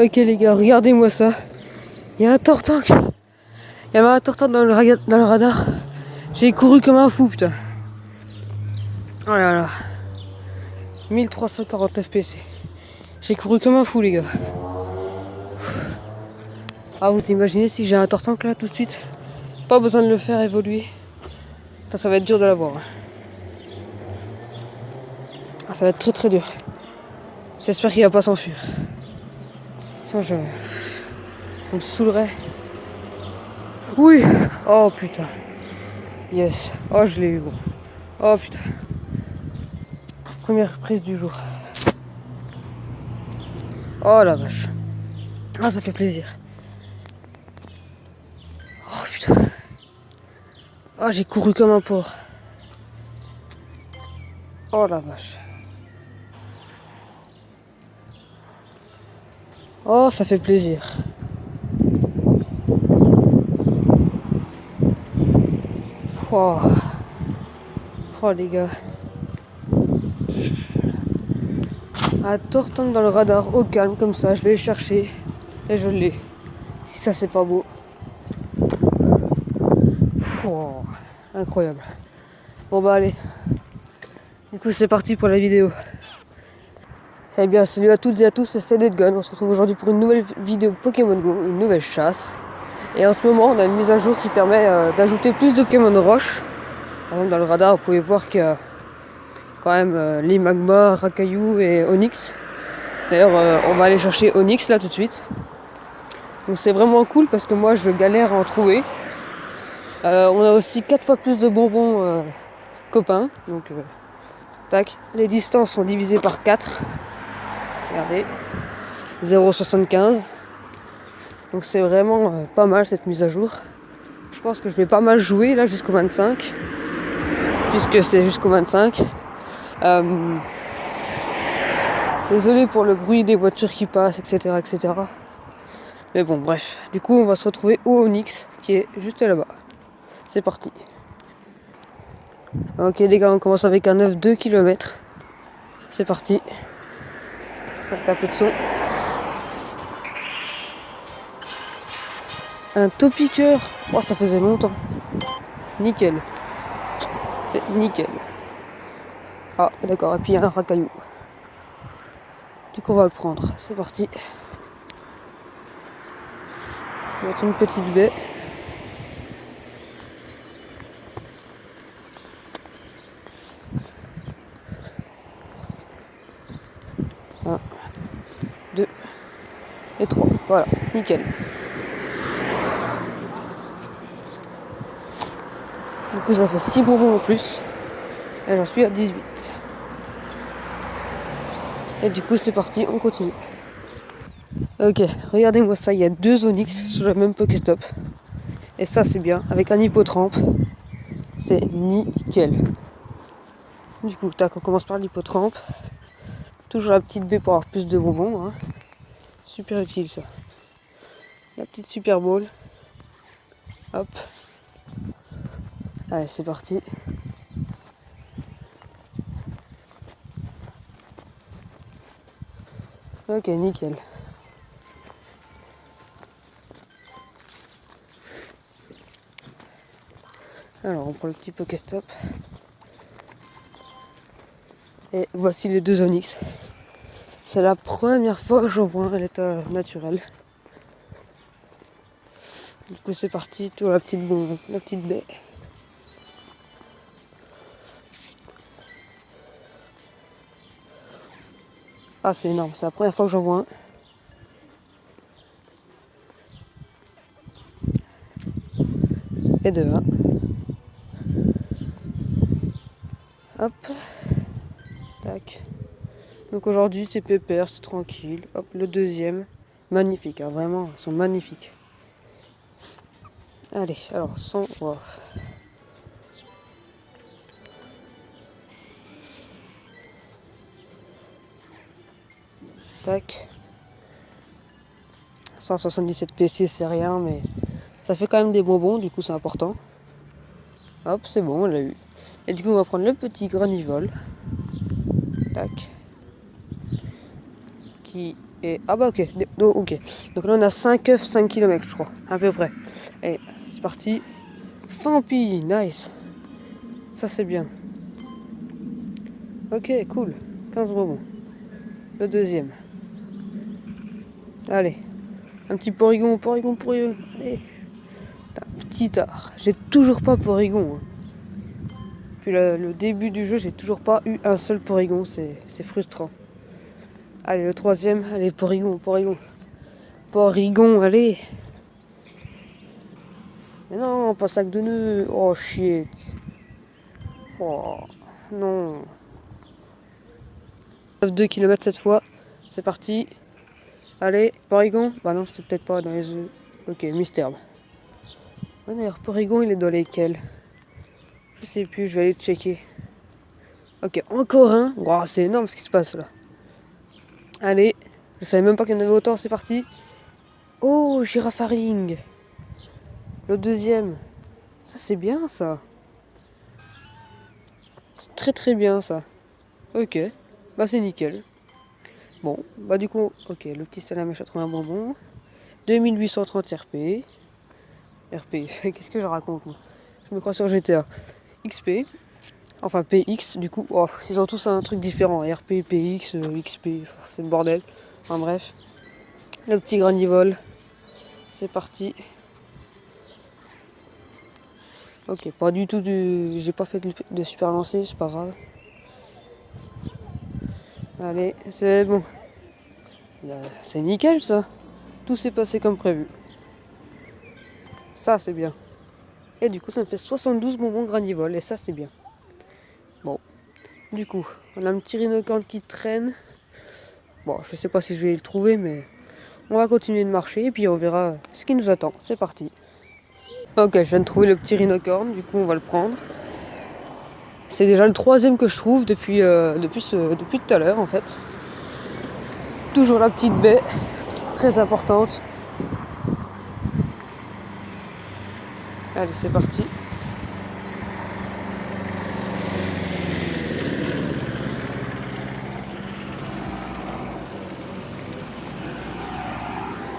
Ok les gars, regardez-moi ça. Il y a un tortank. Il y avait un tortank dans le radar. J'ai couru comme un fou, putain. Oh là là. 1349 PC. J'ai couru comme un fou, les gars. Ah, vous imaginez si j'ai un tortank là tout de suite? Pas besoin de le faire évoluer. Enfin, ça va être dur de l'avoir. Ah, ça va être très très dur. J'espère qu'il va pas s'enfuir. Enfin, ça me saoulerait. Oui. Oh putain. Yes. Oh, je l'ai eu, gros. Oh putain. Première prise du jour. Oh la vache. Ah, ça fait plaisir. Oh putain. Oh, j'ai couru comme un porc. Oh la vache. Oh, ça fait plaisir. Oh, oh les gars. Un tortank dans le radar, au calme, comme ça, je vais le chercher. Et je l'ai. Si ça, c'est pas beau. Oh, incroyable. Bon bah allez. Du coup, c'est parti pour la vidéo. Eh bien, salut à toutes et à tous, c'est Deadgun. On se retrouve aujourd'hui pour une nouvelle vidéo Pokémon Go, une nouvelle chasse. Et en ce moment, on a une mise à jour qui permet d'ajouter plus de Pokémon roche. Par exemple, dans le radar, vous pouvez voir qu'il y a quand même les Magma, Rakayu et Onix. D'ailleurs, on va aller chercher Onix là tout de suite. Donc c'est vraiment cool parce que moi, je galère à en trouver. On a aussi 4 fois plus de bonbons copains. Donc, tac. Les distances sont divisées par 4. Regardez. 0,75. Donc c'est vraiment pas mal cette mise à jour. Je pense que je vais pas mal jouer là jusqu'au 25. Puisque c'est jusqu'au 25. Désolé pour le bruit des voitures qui passent, etc., etc. Mais bon, bref. Du coup, on va se retrouver au Onix qui est juste là-bas. C'est parti. Ok les gars, on commence avec un œuf 2 km. C'est parti. Un peu de son. Un topiqueur. Oh, ça faisait longtemps. Nickel. C'est nickel. Ah, d'accord. Et puis il y a un racaillou. Du coup, on va le prendre. C'est parti. On va mettre une petite baie. Un, 2 et 3. Voilà, nickel. Du coup, ça fait 6 bonbons en plus. Et j'en suis à 18. Et du coup, c'est parti, on continue. Ok, regardez-moi ça, il y a 2 Onix sur le même Pokéstop. Et ça, c'est bien, avec un hippotrampe. C'est nickel. Du coup, tac, on commence par l'hippotrampe. Toujours la petite baie pour avoir plus de bonbons. Hein. Super utile ça. La petite Super Ball. Hop. Allez, c'est parti. Ok, nickel. Alors, on prend le petit Pokéstop. Et voici les 2 Onix. C'est la première fois que j'en vois un à l'état naturel. Du coup, c'est parti. Tout la petite baie. Ah, c'est énorme. C'est la première fois que j'en vois un. Et de 1. Hop. Tac. Donc aujourd'hui c'est pépère, c'est tranquille. Hop, le deuxième. Magnifique, hein, vraiment, ils sont magnifiques. Allez, alors son. Wow. Tac. 177 PC c'est rien, mais ça fait quand même des bonbons, du coup c'est important. Hop, c'est bon, on l'a eu. Et du coup on va prendre le petit granivole. Tac. Qui Et ah bah ok, ok. Donc là on a 5 œufs, 5 km je crois, à peu près. Et c'est parti. Fampi, nice. Ça c'est bien. Ok, cool. 15 rebonds. Le deuxième. Allez. Un petit Porygon pour eux. Allez. Petit tard. J'ai toujours pas Porygon. Puis le début du jeu, j'ai toujours pas eu un seul Porygon. C'est frustrant. Allez, le troisième. Allez, Porygon. Porygon, allez. Mais non, pas sac de nœuds. Oh shit. Oh non. 2 km cette fois. C'est parti. Allez, Porygon. Bah non, c'était peut-être pas dans les œufs. Ok, mystère. Ouais, d'ailleurs, Porygon, il est dans lesquels? Je sais plus, je vais aller checker. Ok, encore un. Wow, c'est énorme ce qui se passe là. Allez, je savais même pas qu'il y en avait autant, c'est parti. Oh, Girafaring. Le deuxième. Ça, c'est bien ça. C'est très très bien ça. Ok, bah c'est nickel. Bon, bah du coup, ok, le petit salamèche a trouvé un bonbon. 2830 RP. RP, qu'est-ce que je raconte moi? Je me crois sur GTA. XP. Enfin PX, du coup, oh, ils ont tous un truc différent. RP, PX, XP, c'est le bordel. Enfin bref. Le petit granivole. C'est parti. Ok, pas du tout du. J'ai pas fait de super lancer, c'est pas grave. Allez, c'est bon. Là, c'est nickel ça. Tout s'est passé comme prévu. Ça c'est bien. Et du coup ça me fait 72 bonbons granivole et ça c'est bien. Bon. Du coup, on a un petit rhinocorne qui traîne. Bon, je sais pas si je vais le trouver mais on va continuer de marcher et puis on verra ce qui nous attend. C'est parti. Ok, je viens de trouver le petit rhinocorne, du coup on va le prendre. C'est déjà le troisième que je trouve depuis tout à l'heure en fait. Toujours la petite baie, très importante. Allez, c'est parti.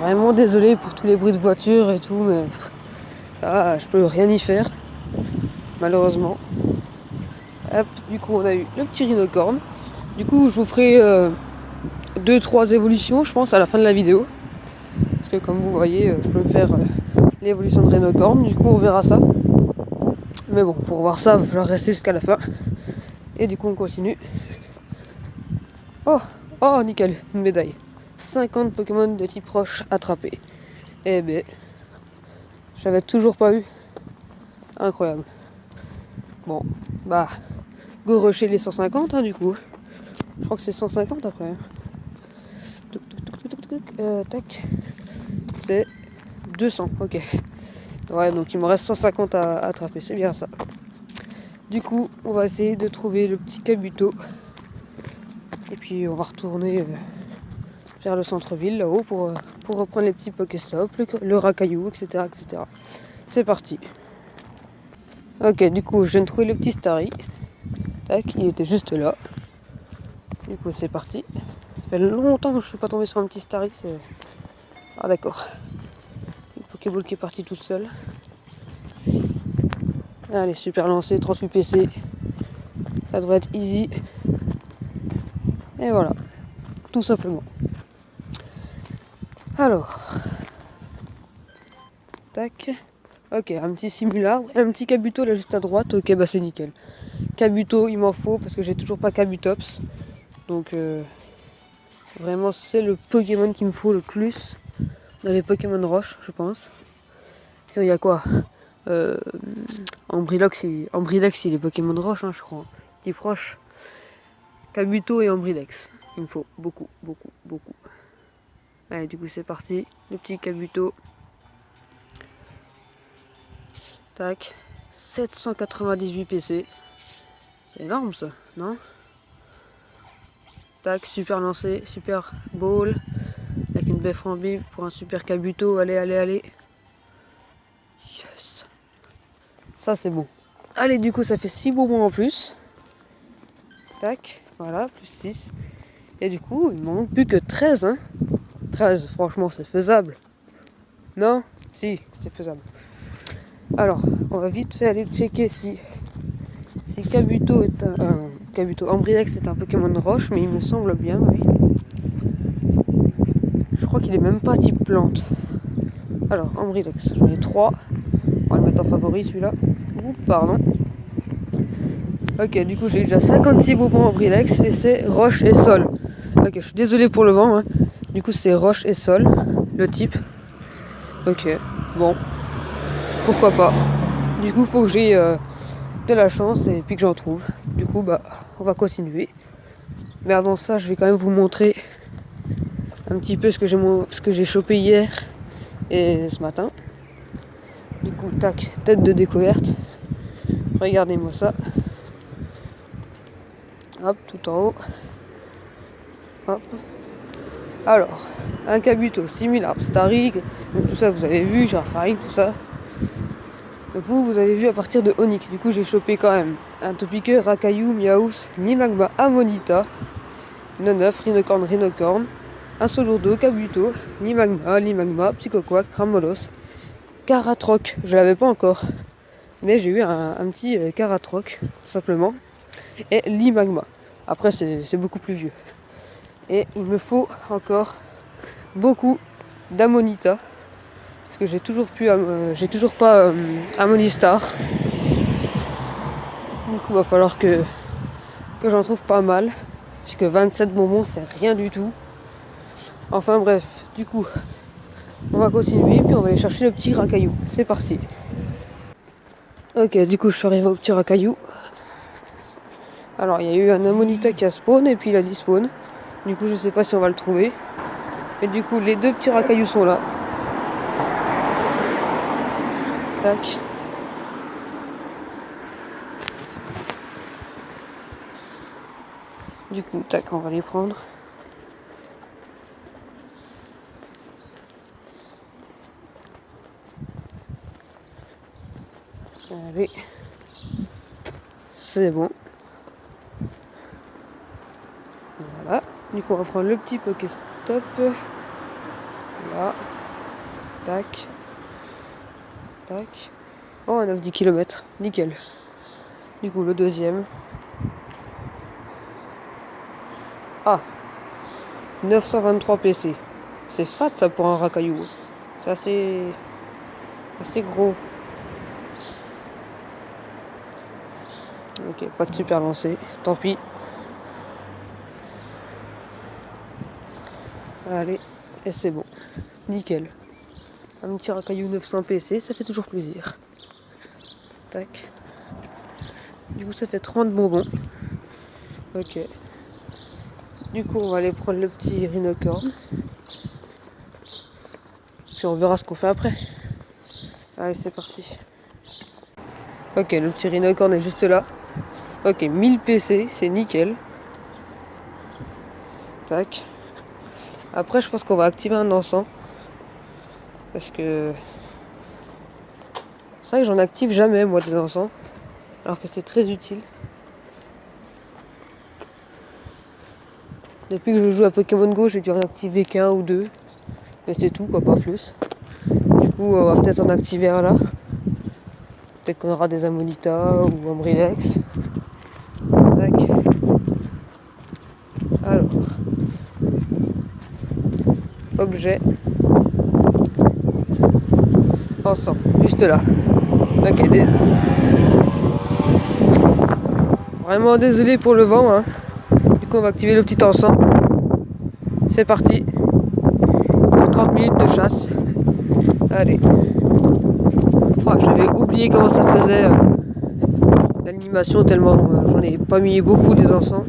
Vraiment désolé pour tous les bruits de voiture et tout, mais ça, je peux rien y faire, malheureusement. Hop, du coup, on a eu le petit rhinocorne. Du coup, je vous ferai 2-3 évolutions, je pense, à la fin de la vidéo. Parce que comme vous voyez, je peux faire l'évolution de rhinocorne. Du coup, on verra ça. Mais bon, pour voir ça, il va falloir rester jusqu'à la fin. Et du coup, on continue. Oh, nickel, une médaille. 50 Pokémon de type roche attrapés. Eh ben, j'avais toujours pas eu. Incroyable. Bon, bah, go rusher les 150 du coup. Je crois que c'est 150 après. Tac. C'est 200, ok. Ouais, donc il me reste 150 à attraper, c'est bien ça. Du coup, on va essayer de trouver le petit Kabuto. Et puis on va retourner vers le centre-ville là-haut pour reprendre les petits Pokéstop, le racaillou, etc., etc. C'est parti. Ok, du coup, je viens de trouver le petit Starry. Tac, il était juste là. Du coup, c'est parti. Ça fait longtemps que je suis pas tombé sur un petit Starry. Ah, d'accord. Le Pokéball qui est parti toute seule. Allez, super lancé, 38 PC. Ça devrait être easy. Et voilà, tout simplement. Alors, tac. Ok, un petit Simula, un petit Kabuto là juste à droite. Ok, bah c'est nickel. Kabuto, il m'en faut parce que j'ai toujours pas Kabutops. Donc, vraiment, c'est le Pokémon qu'il me faut le plus dans les Pokémon de roche, je pense. Sinon, il y a quoi Ambrilex, il est Pokémon de roche, hein, je crois. Type roche. Kabuto et Ambrilex. Il me faut beaucoup. Allez, du coup, c'est parti. Le petit Kabuto. Tac. 798 PC. C'est énorme, ça, non? Tac, super lancé, super ball. Avec une baie flambée pour un super Kabuto. Allez. Yes. Ça, c'est bon. Allez, du coup, ça fait 6 bonbons en plus. Tac, voilà, plus 6. Et du coup, il m'en manque plus que 13, hein. 13, franchement, c'est faisable. Non? Si, c'est faisable. Alors, on va vite fait aller checker si Kabuto est Kabuto. Ambrilex est un Pokémon de roche, mais il me semble bien, oui. Je crois qu'il est même pas type plante. Alors, Ambrilex, j'en ai 3. On va le mettre en favori celui-là. Ouh, pardon. Ok, du coup j'ai déjà 56 bonbons Ambrilex et c'est roche et sol. Ok, je suis désolé pour le vent. Hein. Du coup c'est roche et sol, le type. Ok, bon. Pourquoi pas. Du coup faut que j'ai de la chance et puis que j'en trouve. Du coup bah on va continuer. Mais avant ça je vais quand même vous montrer un petit peu ce que j'ai chopé hier et ce matin. Du coup tac, tête de découverte. Regardez-moi ça. Hop, tout en haut. Hop. Alors, un Kabuto, Similarp, Starig, donc tout ça vous avez vu, Jarfaring, tout ça. Donc vous avez vu à partir de Onix. Du coup j'ai chopé quand même un Topiqueur, Rakayu, Miaus, Nimagma, Amonita, Neneuf, Rhinocorn, un Solurdo, Kabuto, Limagma, Psychoquack, Cramolos, Caratroc, je l'avais pas encore, mais j'ai eu un petit Caratroc, tout simplement, et Limagma. Après c'est beaucoup plus vieux. Et il me faut encore beaucoup d'Amonita. Parce que j'ai toujours pas Amonistar. Du coup, il va falloir que j'en trouve pas mal. Puisque 27 bonbons, c'est rien du tout. Enfin bref, du coup, on va continuer. Puis on va aller chercher le petit Rakayu. C'est parti. Ok, du coup, je suis arrivé au petit Rakayu. Alors, il y a eu un Amonita qui a spawn et puis il a despawn. Du coup, je sais pas si on va le trouver. Et du coup, les deux petits Rakayu sont là. Tac. Du coup, tac, on va les prendre. Allez. C'est bon. Voilà. Du coup, on va prendre le petit Pokéstop. Là. Tac. Tac. Oh, un 9-10 km. Nickel. Du coup, le deuxième. Ah 923 PC. C'est fat ça pour un Rakayu. C'est assez gros. Ok, pas de super lancé. Tant pis. Allez, et c'est bon. Nickel. Un petit Rakayu 900 PC, ça fait toujours plaisir. Tac. Du coup, ça fait 30 bonbons. Ok. Du coup, on va aller prendre le petit Rhinocorn. Puis on verra ce qu'on fait après. Allez, c'est parti. Ok, le petit Rhinocorn est juste là. Ok, 1000 PC, c'est nickel. Tac. Après, je pense qu'on va activer un encens. Parce que... c'est vrai que j'en active jamais, moi, des encens. Alors que c'est très utile. Depuis que je joue à Pokémon Go, j'ai dû en activer qu'un ou deux. Mais c'est tout, quoi, pas plus. Du coup, on va peut-être en activer un là. Peut-être qu'on aura des Amonita ou Ambrilex. Tac. Alors. Objet. Encens. Juste là. Ok. Vraiment désolé pour le vent. Hein. Du coup, on va activer le petit encens. C'est parti. Pour 30 minutes de chasse. Allez. Oh, j'avais oublié comment ça faisait l'animation tellement j'en ai pas mis beaucoup des encens.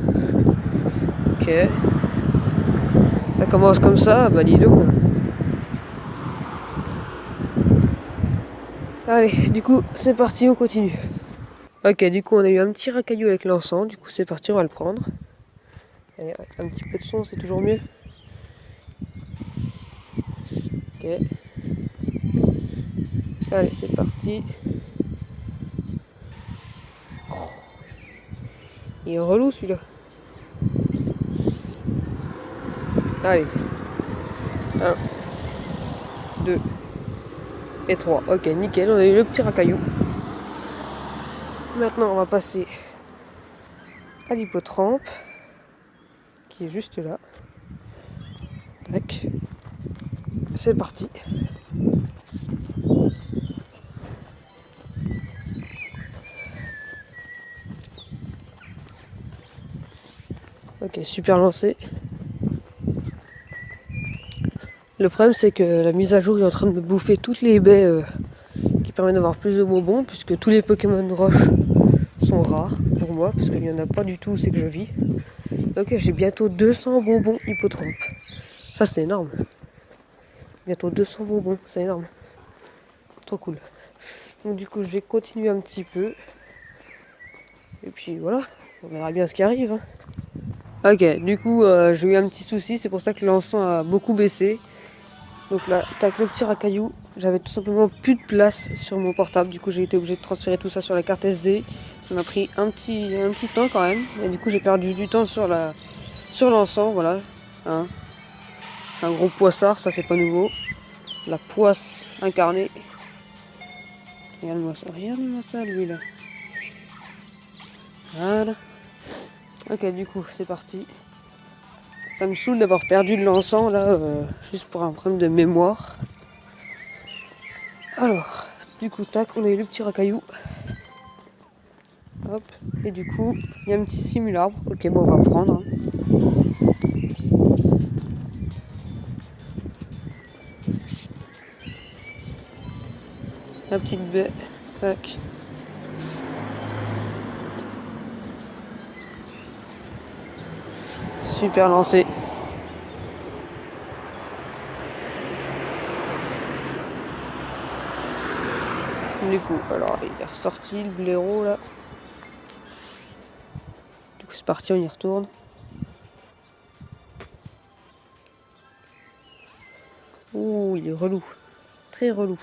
Ok. Ça commence comme ça, bah dis donc. Allez, du coup, c'est parti, on continue. Ok, du coup, on a eu un petit Rakayu avec l'encens. Du coup, c'est parti, on va le prendre. Allez, un petit peu de son, c'est toujours mieux. Ok. Allez, c'est parti. Oh. Il est relou celui-là. Allez. 1, 2 et 3. Ok, nickel, on a eu le petit racaillou. Maintenant, on va passer à l'hippotrampe, qui est juste là. Tac. C'est parti. Ok, super lancé. Le problème, c'est que la mise à jour est en train de me bouffer toutes les baies qui permettent d'avoir plus de bonbons, puisque tous les Pokémon roches sont rares pour moi, parce qu'il n'y en a pas du tout où c'est que je vis. Ok, j'ai bientôt 200 bonbons hippotrampe. Ça, c'est énorme. Bientôt 200 bonbons, c'est énorme. Trop cool. Donc du coup, je vais continuer un petit peu. Et puis voilà, on verra bien ce qui arrive. Hein. Ok, du coup, j'ai eu un petit souci, c'est pour ça que l'encens a beaucoup baissé. Donc là, tac, le petit racaillou, j'avais tout simplement plus de place sur mon portable. Du coup, j'ai été obligé de transférer tout ça sur la carte SD. Ça m'a pris un petit temps quand même. Et du coup, j'ai perdu du temps sur l'encens, voilà. Hein. Un gros poissard, ça c'est pas nouveau. La poisse incarnée. Regarde-moi ça, lui là. Voilà. Ok, du coup, c'est parti. Ça me saoule d'avoir perdu de l'encens là, juste pour un problème de mémoire. Alors, du coup, tac, on a eu le petit racaillou. Hop, et du coup, il y a un petit simularbre. Ok, bon, on va prendre. Hein. La petite baie. Tac. Super lancé. Du coup, alors, il est ressorti le blaireau là. Du coup, c'est parti, on y retourne. Ouh, il est relou. Très relou.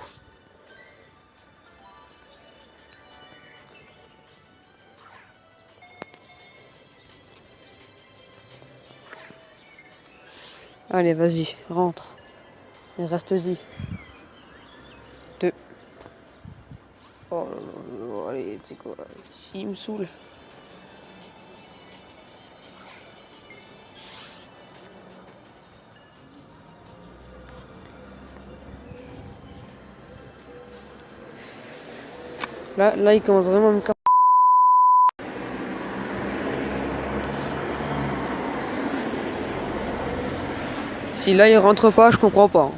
Allez, vas-y, rentre. Et reste-y. 2. Oh là là, allez, tu sais quoi, il me saoule. Là, il commence vraiment à me casser. Si là, il rentre pas, je comprends pas.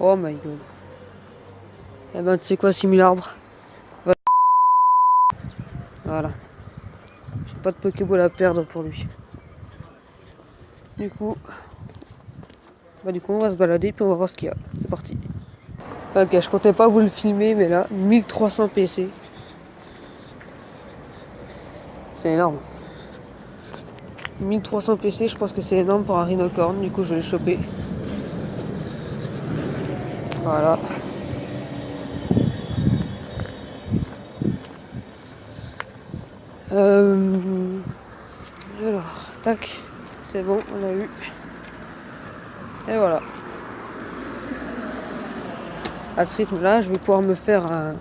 Oh my god. Eh ben, tu sais quoi, simularbre. Voilà. J'ai pas de Pokéball à perdre pour lui. Du coup, on va se balader puis on va voir ce qu'il y a. C'est parti. Ok, je comptais pas vous le filmer, mais là, 1300 PC. C'est énorme. 1300 PC, je pense que c'est énorme pour un rhinocorne. Du coup, je vais le choper. Voilà. Alors, tac. C'est bon, on a eu. Et voilà. À ce rythme-là, je vais pouvoir me faire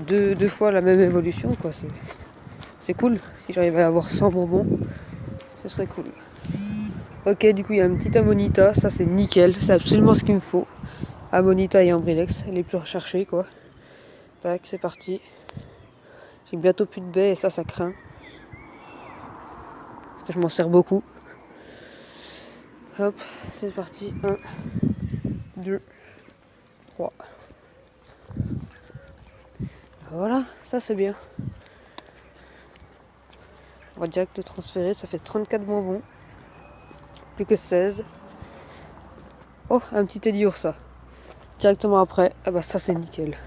deux fois la même évolution, quoi. C'est cool. Si j'arrive à avoir 100 bonbons, ce serait cool. Ok, du coup, il y a un petit Amonita. Ça, c'est nickel. C'est absolument ce qu'il me faut. Amonita et Ambrilex, les plus recherchés, quoi. Tac, c'est parti. J'ai bientôt plus de baies et ça craint. Parce que je m'en sers beaucoup. Hop, c'est parti. 1, 2, 3. Voilà, ça c'est bien. On va direct le transférer, ça fait 34 bonbons. Plus que 16. Oh, un petit Teddy Ursa. Directement après, ah bah ça c'est nickel.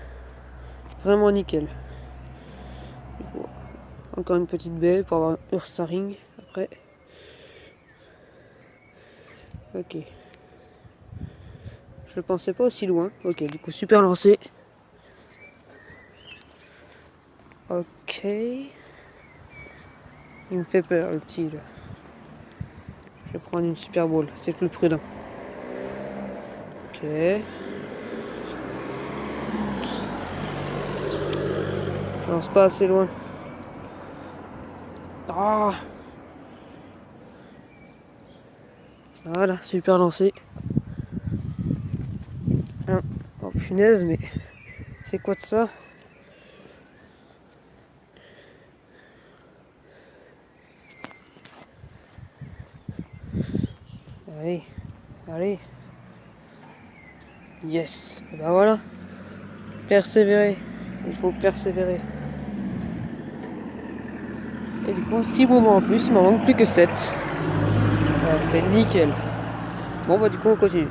Vraiment nickel. Encore une petite baie pour avoir un Ursa Ring après. Ok. Je le pensais pas aussi loin. Ok, du coup super lancé. Ok. Il me fait peur le petit là. Je vais prendre une Super Bowl, c'est plus prudent. Ok. Je lance pas assez loin. Ah. Voilà, super lancé. Oh punaise, mais c'est quoi de ça? Allez, allez. Yes. Et ben voilà. Persévérer. Il faut persévérer. Et du coup, 6 moments en plus, il m'en manque plus que 7. Voilà, c'est nickel. Bon bah du coup on continue.